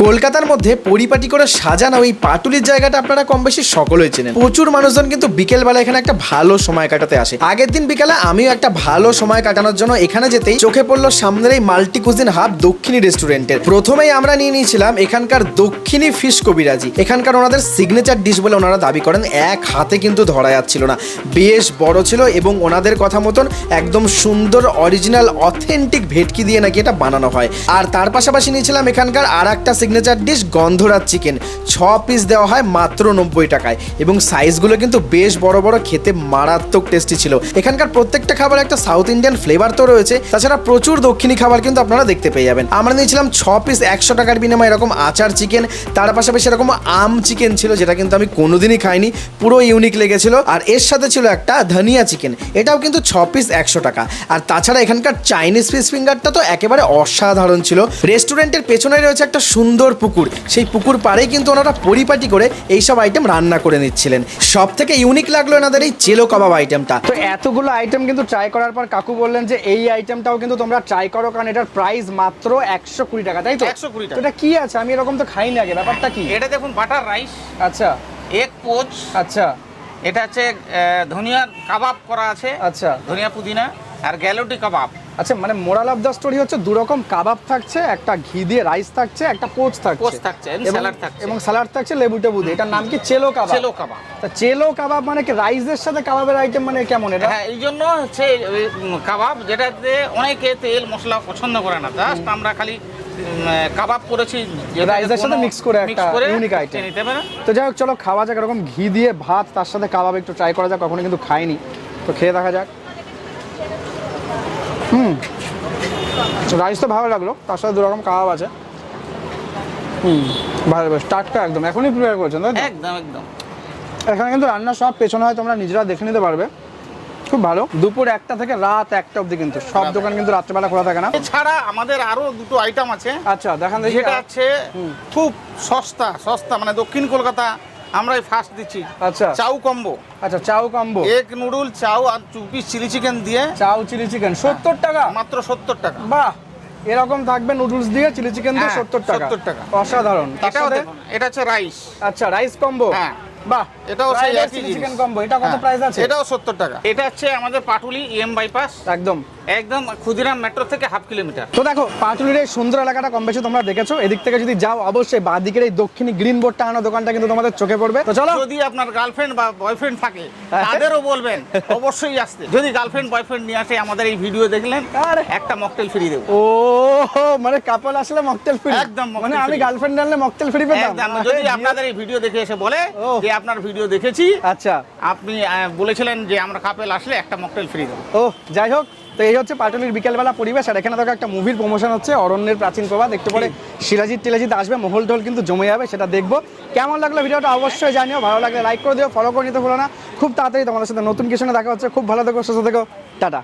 কলকাতার মধ্যে পরিপাটি করে সাজানো এই পাটুলির জায়গাটা আপনারা কম বেশি সকলেই চেনেন। প্রচুর মানুষজন কিন্তু বিকেলবেলা এখানে একটা ভালো সময় কাটাতে আসে। আগের দিন বিকেলে আমিও একটা ভালো সময় কাটানোর জন্য এখানে যেতেই চোখে পড়লো সামনের এই মাল্টি কুজিন হাব দক্ষিণী রেস্টুরেন্টের। প্রথমেই আমরা নিয়ে নিয়েছিলাম এখানকার দক্ষিণী ফিশ কবিরাজি। এখানকার ওনাদের সিগনেচার ডিশ বলে ওনারা দাবি করেন, এক হাতে কিন্তু ধরা যাচ্ছিল না, বেশ বড় ছিল এবং ওনাদের কথা মতন একদম সুন্দর অরিজিনাল অথেন্টিক ভেটকি দিয়ে নাকি এটা বানানো হয়। আর তার পাশাপাশি নিয়েছিলাম এখানকার আর একটা সিগনেচার ডিশ গন্ধরাজ চিকেন। 6 পিস দেওয়া হয় মাত্র 90 টাকায় এবং সাইজগুলো কিন্তু বেশ বড় বড়, খেতে মারাত্মক টেস্টি ছিল। এখানকার প্রত্যেকটা খাবার একটা সাউথ ইন্ডিয়ান ফ্লেভার তো রয়েছে, তাছাড়া প্রচুর দক্ষিণী খাবার কিন্তু আপনারা দেখতে পেয়ে যাবেন। আমরা নিয়েছিলাম 6 পিস 100 টাকার বিনিময়ে এরকম আচার চিকেন, তার পাশাপাশি এরকম আম চিকেন ছিল যেটা কিন্তু আমি কোনোদিনই খাইনি, পুরো ইউনিক লেগেছিল। আর এর সাথে ছিল একটা ধনিয়া চিকেন, এটাও কিন্তু 6 পিস 100 টাকা। আর তাছাড়া এখানকার চাইনিজ ফিশ ফিঙ্গারটা তো একেবারে অসাধারণ ছিল। রেস্টুরেন্টের পেছনে রয়েছে একটা সুন্দর পুকুর, সেই পুকুর পাড়েই কিন্তু ওনারা পরিপাটি করে এইসব আইটেম রান্না করে নিচ্ছিলেন। সব থেকে ইউনিক লাগলো এনাদের এই চেলো কাবাব আইটেমটা। তো এতগুলো আইটেম কিন্তু ট্রাই করার পর কাকু বললেন যে এই আইটেমটাও কিন্তু তোমরা ট্রাই করো, কারণ এটার প্রাইস মাত্র 120 টাকা, তাই তো? 120 টাকা। এটা কি আছে? আমি এরকম তো খাইনি আগে, ব্যাপারটা কি? এটা দেখুন বাটার রাইস, আচ্ছা এক পোচ, আচ্ছা এটা হচ্ছে ধনিয়া কাবাব করা আছে, আচ্ছা ধনিয়া পুদিনা আর গ্যালোটি কাবাব। আচ্ছা, মানে মোরাল অফ দ্য স্টোরি হচ্ছে দু রকম কাবাব থাকছে, একটা ঘি দিয়ে রাইস থাকছে, একটা পোচ থাকছে, পোচ থাকছে, স্যালাড থাকছে এবং স্যালাড থাকছে লেবু টেবু দিয়ে। এটার নাম কি চেলো কাবাব? চেলো কাবাব। তা চেলো কাবাব মানে কি রাইসের সাথে কাবাবের আইটেম, মানে কেমন এটা? হ্যাঁ, এই জন্য হচ্ছে কাবাব, যেটাতে অনেকে তেল মশলা পছন্দ করে না, জাস্ট আমরা খালি কাবাব করেছি রাইসের সাথে মিক্স করে একটা ইউনিক আইটেম নিতে পারে। তো যাই হোক, চলো খাওয়া যাক। এরকম ঘি দিয়ে ভাত, তার সাথে কাবাব একটু ট্রাই করা যাক, কখনো কিন্তু খাইনি, তো খেয়ে দেখা যাক। রাইস তো ভালো লাগলো, তার সাথে দু রকম কাবাব আছে। ভালো, বেশ টাটকা একদম, এখনই প্রিপেয়ার করেছেন তাই তো? একদম একদম। এখানে কিন্তু রান্না সব পেছনে হয়, তোমরা নিজেরা দেখে নিতে পারবে, খুব ভালো। দুপুর 1টা থেকে রাত 1টা অবধি কিন্তু সব দোকান কিন্তু রাত্রেবেলা খোলা থাকে না। এছাড়া আমাদের আরো দুটো আইটেম আছে। আচ্ছা দেখান দেখি। যেটা আছে খুব সস্তা, মানে দক্ষিণ কলকাতা আমরাই ফার্স্ট দিচ্ছি। আচ্ছা চাউ কম্বো। আচ্ছা, চাউ কম্বো, এক নুডল চাউ আর 2 পিস চিলি চিকেন দিয়ে। চাউ চিলি চিকেন 70 টাকা, মাত্র 70 টাকা। বাহ! এরকম থাকবে নুডলস দিয়ে, চিলি চিকেন দিয়ে, হ্যাঁ, 70 টাকা। 70 টাকা। অসাধারণ। তার এটাও সাথে দেখুন, এটা হচ্ছে রাইস। আচ্ছা, রাইস কম্বো। হ্যাঁ, বাহ! এটাও সেই একই চিলি জিনিস। চিকেন কম্বো, এটা কত হ্যাঁ, প্রাইস আছে? এটাও 70 টাকা। এটা হচ্ছে আমাদের পাটুলি EM বাইপাস, একদম একদম ক্ষুদিরাম মেট্রো থেকে হাফ কিলোমিটার। তো দেখো, পাটুলির এই সুন্দর এলাকাটা কম বেশি তোমরা দেখেছো। এদিক থেকে যদি যাও, অবশ্যই বাঁ দিকের এই দক্ষিণী গ্রিন বোর্ড টাঙানো দোকানটা কিন্তু তোমাদের চোখে পড়বে। তো চলো, যদি আপনার গার্লফ্রেন্ড বা বয়ফ্রেন্ড থাকে তাদেরও বলবেন অবশ্যই আসতে। যদি গার্লফ্রেন্ড বয়ফ্রেন্ড নিয়ে আসে, আমাদের এই ভিডিও দেখলেন, আরে একটা মকটেল ফ্রি দেবো। ও মানে কাপল আসলে মকটেল ফ্রি? একদম mocktail মানে আমি free। গার্লফ্রেন্ড আনলে মকটেল ফ্রি পেতাম? একদম। যদি আপনাদের এই ভিডিও দেখে এসে বলে যে আপনার ভিডিও দেখেছি, আচ্ছা, আপনি বলেছিলেন যে আমরা কাপেল আসলে একটা মকটেল ফ্রি দেবো। ও যাই হোক, তো এই হচ্ছে পাটুলির বিকেলবেলা পরিবেশ। আর এখানে দেখো একটা মুভির প্রমোশন হচ্ছে, অরণ্যের প্রাচীন প্রবাদ। একটু পরে শিলাজিৎ টিলাজিৎ আসবে, মহল টহল কিন্তু জমে যাবে, সেটা দেখবো। কেমন লাগলো ভিডিওটা অবশ্যই জানিও, ভালো লাগলে লাইক করে দিও, ফলো করে নিতে ভুলো না। খুব তাড়াতাড়ি তোমাদের সাথে নতুন কিছু নিয়ে দেখা হচ্ছে। খুব ভালো থেকো, সুস্থ থেকো, টাটা।